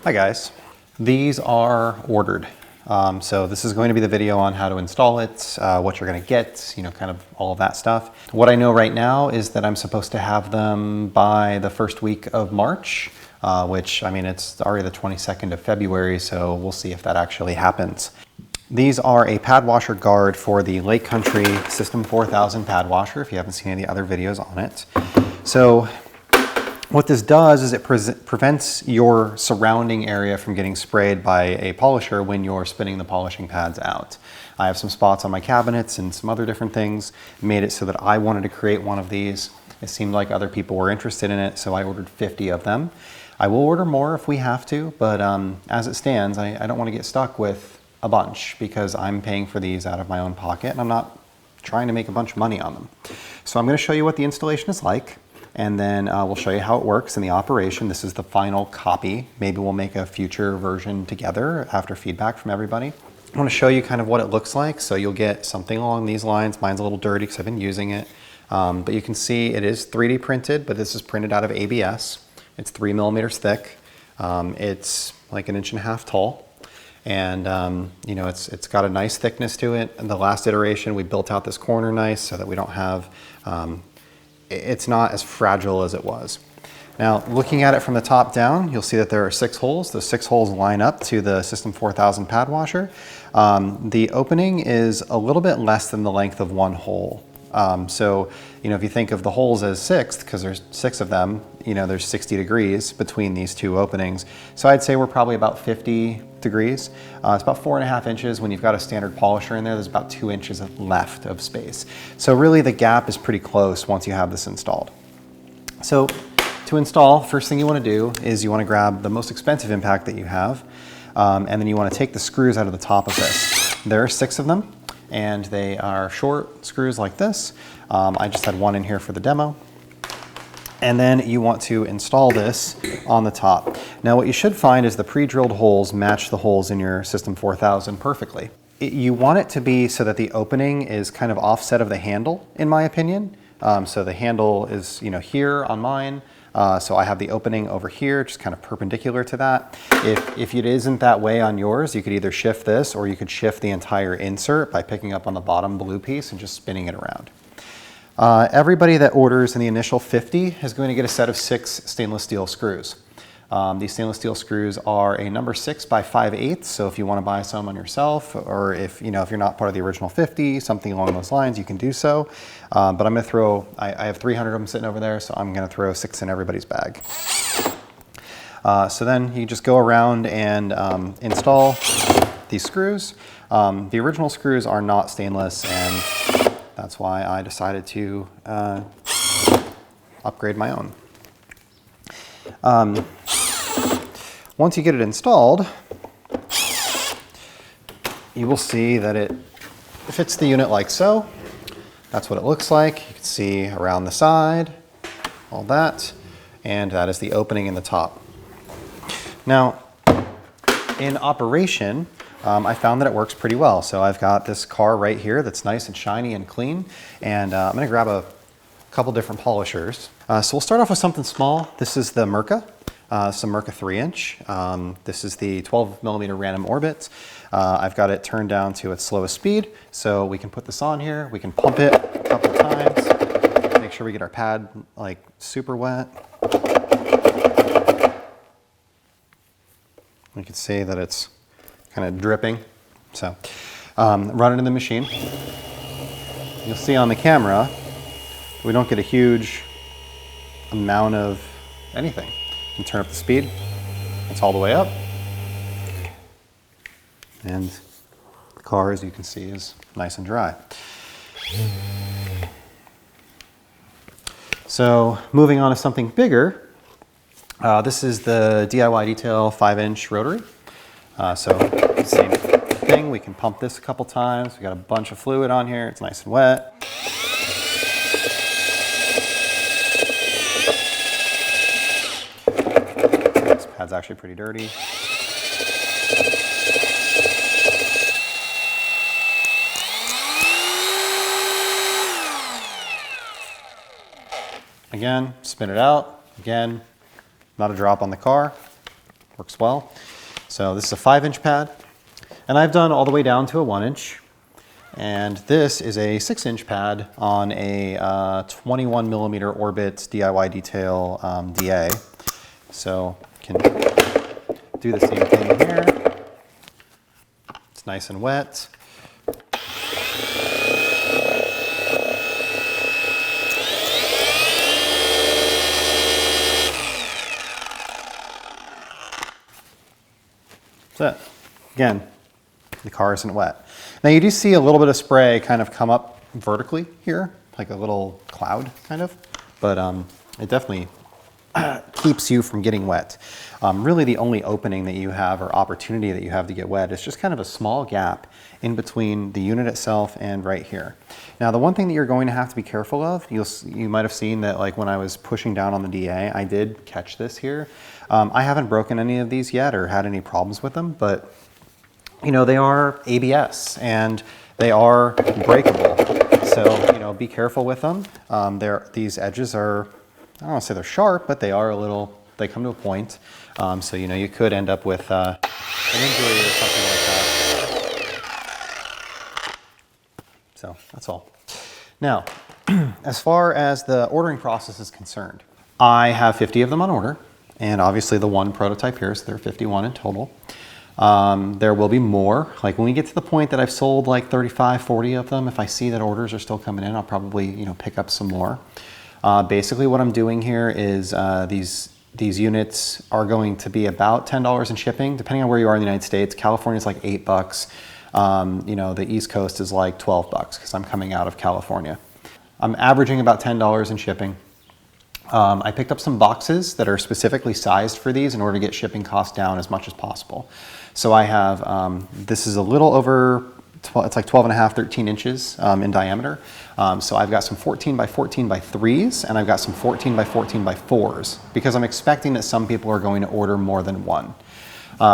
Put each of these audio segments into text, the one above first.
Hi guys, these are ordered. So this is going to be the video on how to install it, what you're going to get, kind of all of that stuff. What I know right now is that I'm supposed to have them by the first week of March, which, I mean, it's already the 22nd of February, so we'll see if that actually happens. These are a pad washer guard for the Lake Country System 4000 pad washer, if you haven't seen any other videos on it. So what this does is it prevents your surrounding area from getting sprayed by a polisher when you're spinning the polishing pads out. I have some spots on my cabinets and some other different things. Made it so that I wanted to create one of these. It seemed like other people were interested in it, so I ordered 50 of them. I will order more if we have to, but as it stands, I don't want to get stuck with a bunch because I'm paying for these out of my own pocket and I'm not trying to make a bunch of money on them. So I'm going to show you what the installation is like. And then we'll show you how it works in the operation. This is the final copy. Maybe we'll make a future version together after feedback from everybody. I want to show you kind of what it looks like. So you'll get something along these lines. Mine's a little dirty because I've been using it. But you can see it is 3D printed, but this is printed out of ABS. It's 3 millimeters thick. It's like 1.5 inches tall. And it's got a nice thickness to it. In the last iteration, we built out this corner nice so that we don't have it's not as fragile as it was. Now, looking at it from the top down, you'll see that there are 6 holes. Those 6 holes line up to the System 4000 pad washer. The opening is a little bit less than the length of one hole. So, if you think of the holes as 6, because there's 6 of them, there's 60 degrees between these 2 openings. So I'd say we're probably about 50 degrees. It's about 4.5 inches. When you've got a standard polisher in there, there's about 2 inches left of space. So really the gap is pretty close once you have this installed. So to install, first thing you want to do is you want to grab the most expensive impact that you have, and then you want to take the screws out of the top of this. There are 6 of them, and they are short screws like this. I just had one in here for the demo. And then you want to install this on the top. Now what you should find is the pre-drilled holes match the holes in your System 4000 perfectly. You want it to be so that the opening is kind of offset of the handle, in my opinion. So the handle is here on mine. So I have the opening over here, just kind of perpendicular to that. If it isn't that way on yours, you could either shift this or you could shift the entire insert by picking up on the bottom blue piece and just spinning it around. Everybody that orders in the initial 50 is going to get a set of 6 stainless steel screws. These stainless steel screws are a number 6 by 5/8, so if you want to buy some on yourself, or if you're not part of the original 50, something along those lines, you can do so. But I'm going to throw, I have 300 of them sitting over there, so I'm going to throw 6 in everybody's bag. So then you just go around and install these screws. The original screws are not stainless, and that's why I decided to upgrade my own. Once you get it installed, you will see that it fits the unit like so. That's what it looks like. You can see around the side, all that, and that is the opening in the top. Now, in operation, I found that it works pretty well. So I've got this car right here that's nice and shiny and clean, and I'm going to grab a couple different polishers. So we'll start off with something small. This is the Mirka, some Mirka 3-inch. This is the 12 millimeter random orbit. I've got it turned down to its slowest speed, so we can put this on here. We can pump it a couple times, make sure we get our pad like super wet. You can see that it's kind of dripping. So run it in the machine. You'll see on the camera, we don't get a huge amount of anything. You can turn up the speed. It's all the way up. And the car, as you can see, is nice and dry. So moving on to something bigger, this is the DIY Detail 5-inch rotary. So same thing, we can pump this a couple times. We got a bunch of fluid on here, it's nice and wet. This pad's actually pretty dirty. Again, spin it out. Again, not a drop on the car. works well. So this is a 5-inch pad, and I've done all the way down to a 1-inch. And this is a 6-inch pad on a 21 millimeter Orbit DIY detail DA. So can do the same thing here. It's nice and wet. That's it. Again, the car isn't wet. Now you do see a little bit of spray kind of come up vertically here, like a little cloud kind of, but it definitely keeps you from getting wet. Really the only opening that you have or opportunity that you have to get wet is just kind of a small gap in between the unit itself and right here. Now the one thing that you're going to have to be careful of, you might have seen that like when I was pushing down on the DA, I did catch this here. I haven't broken any of these yet or had any problems with them, but you know, they are ABS and they are breakable. So, you know, be careful with them. These edges are, I don't want to say they're sharp, but they are a little, they come to a point. So, you know, you could end up with an injury or something like that. So that's all. Now, as far as the ordering process is concerned, I have 50 of them on order, and obviously the one prototype here, so there are 51 in total. There will be more. Like when we get to the point that I've sold like 35, 40 of them, if I see that orders are still coming in, I'll probably, you know, pick up some more. Basically what I'm doing here is these units are going to be about $10 in shipping, depending on where you are in the United States. California is like $8. You know, the East Coast is like $12 because I'm coming out of California. I'm averaging about $10 in shipping. I picked up some boxes that are specifically sized for these in order to get shipping costs down as much as possible. So I have, this is a little over, it's like 12 and a half, 13 inches in diameter. So I've got some 14 by 14 by 3s, and I've got some 14 by 14 by 4s, because I'm expecting that some people are going to order more than one.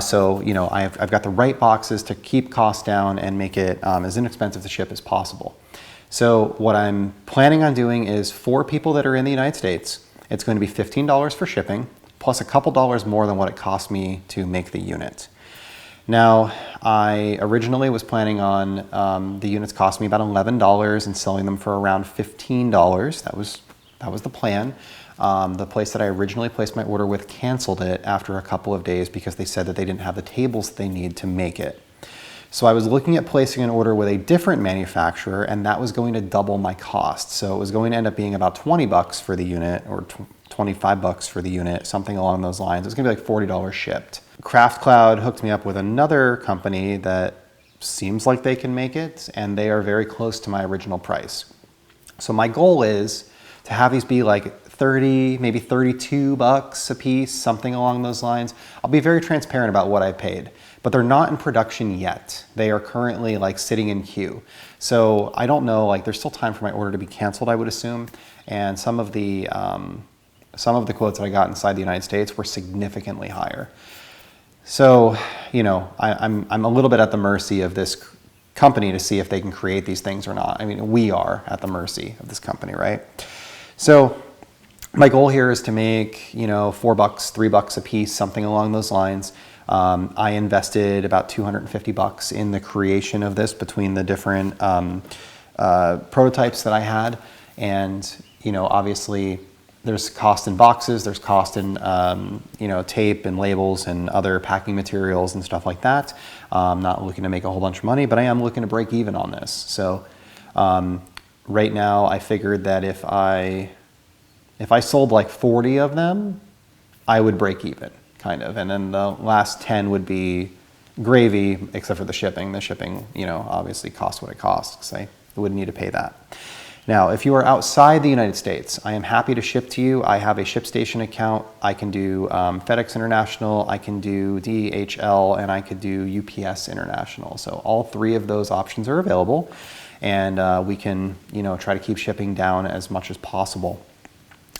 So, you know, I've got the right boxes to keep costs down and make it as inexpensive to ship as possible. So what I'm planning on doing is for people that are in the United States, it's going to be $15 for shipping, plus a couple dollars more than what it cost me to make the unit. Now, I originally was planning on the units cost me about $11 and selling them for around $15. That was the plan. The place that I originally placed my order with canceled it after a couple of days because they said that they didn't have the tables they need to make it. So I was looking at placing an order with a different manufacturer, and that was going to double my cost. So it was going to end up being about 20 bucks for the unit, or 25 bucks for the unit, something along those lines. It was gonna be like $40 shipped. Craft Cloud hooked me up with another company that seems like they can make it, and they are very close to my original price. So my goal is to have these be like 30, maybe 32 bucks a piece, something along those lines. I'll be very transparent about what I paid, but they're not in production yet. They are currently like sitting in queue. So I don't know, like there's still time for my order to be canceled, I would assume. And some of the quotes that I got inside the United States were significantly higher. So, you know, I'm a little bit at the mercy of this company to see if they can create these things or not. I mean, we are at the mercy of this company, right? So my goal here is to make, you know, $4, $3 a piece, something along those lines. I invested about 250 bucks in the creation of this between the different prototypes that I had. And, you know, obviously there's cost in boxes, there's cost in, you know, tape and labels and other packing materials and stuff like that. I'm not looking to make a whole bunch of money, but I am looking to break even on this. So right now I figured that if I sold like 40 of them, I would break even, kind of. And then the last 10 would be gravy, except for the shipping. The shipping, you know, obviously costs what it costs, because I wouldn't need to pay that. Now, if you are outside the United States, I am happy to ship to you. I have a ShipStation account. I can do FedEx International, I can do DHL, and I could do UPS International. So all three of those options are available, and we can, you know, try to keep shipping down as much as possible.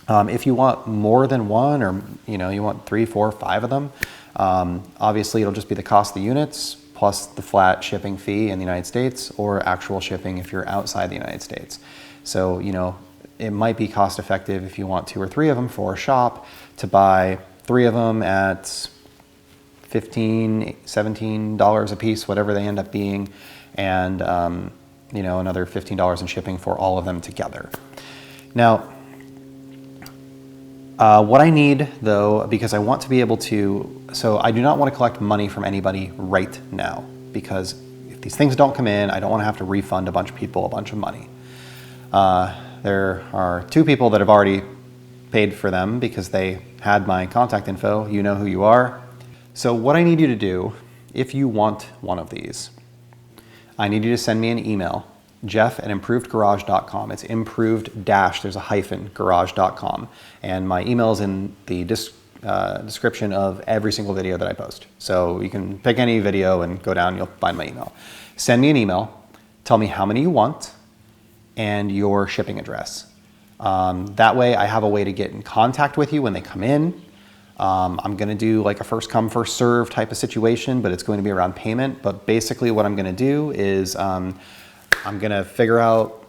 If you want more than one, or you know, you want 3, 4, 5 of them, obviously it'll just be the cost of the units plus the flat shipping fee in the United States, or actual shipping if you're outside the United States. So, you know, it might be cost effective if you want 2 or 3 of them for a shop to buy 3 of them at $15, $17 a piece, whatever they end up being, and you know, another $15 in shipping for all of them together. Now, what I need though, because I want to be able to, so I do not want to collect money from anybody right now, because if these things don't come in, I don't want to have to refund a bunch of people a bunch of money. There are 2 people that have already paid for them because they had my contact info. You know who you are. So what I need you to do, if you want one of these, I need you to send me an email, jeff@improvedgarage.com. It's improved dash, there's a hyphen, garage.com. And my email is in the description of every single video that I post. So you can pick any video and go down, you'll find my email. Send me an email, tell me how many you want, and your shipping address. That way I have a way to get in contact with you when they come in. I'm gonna do like a first come, first serve type of situation, but it's going to be around payment. But basically what I'm gonna do is I'm gonna figure out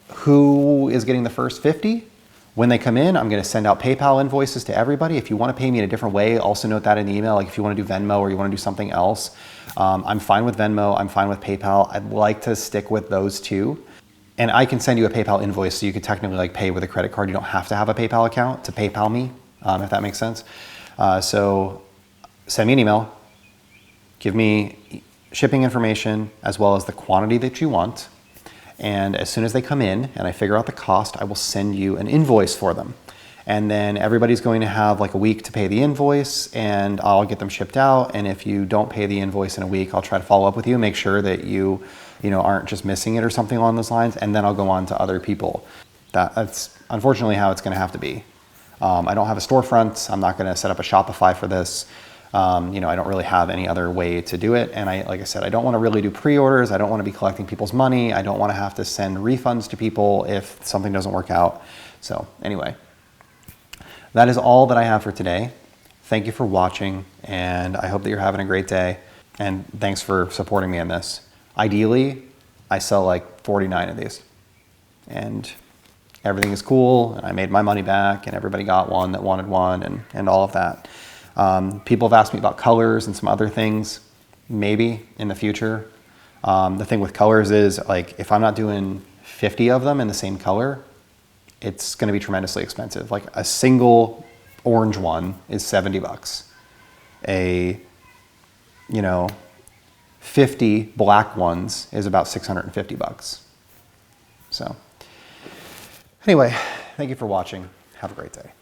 who is getting the first 50. When they come in, I'm gonna send out PayPal invoices to everybody. If you wanna pay me in a different way, also note that in the email. Like if you wanna do Venmo or you wanna do something else, I'm fine with Venmo, I'm fine with PayPal. I'd like to stick with those 2. And I can send you a PayPal invoice, so you could technically like pay with a credit card. You don't have to have a PayPal account to PayPal me, if that makes sense. So send me an email, give me shipping information as well as the quantity that you want. And as soon as they come in and I figure out the cost, I will send you an invoice for them. And then everybody's going to have like a week to pay the invoice, and I'll get them shipped out. And if you don't pay the invoice in a week, I'll try to follow up with you, make sure that you aren't just missing it or something along those lines. And then I'll go on to other people. That's unfortunately how it's going to have to be. I don't have a storefront. I'm not going to set up a Shopify for this. I don't really have any other way to do it. And like I said, I don't want to really do pre-orders. I don't want to be collecting people's money. I don't want to have to send refunds to people if something doesn't work out. So anyway, that is all that I have for today. Thank you for watching, and I hope that you're having a great day. And thanks for supporting me in this. Ideally, I sell like 49 of these, and everything is cool, and I made my money back, and everybody got one that wanted one, and all of that. People have asked me about colors and some other things, maybe in the future. The thing with colors is, like, if I'm not doing 50 of them in the same color, it's going to be tremendously expensive. Like a single orange one is $70. A 50 black ones is about $650. So anyway, thank you for watching. Have a great day.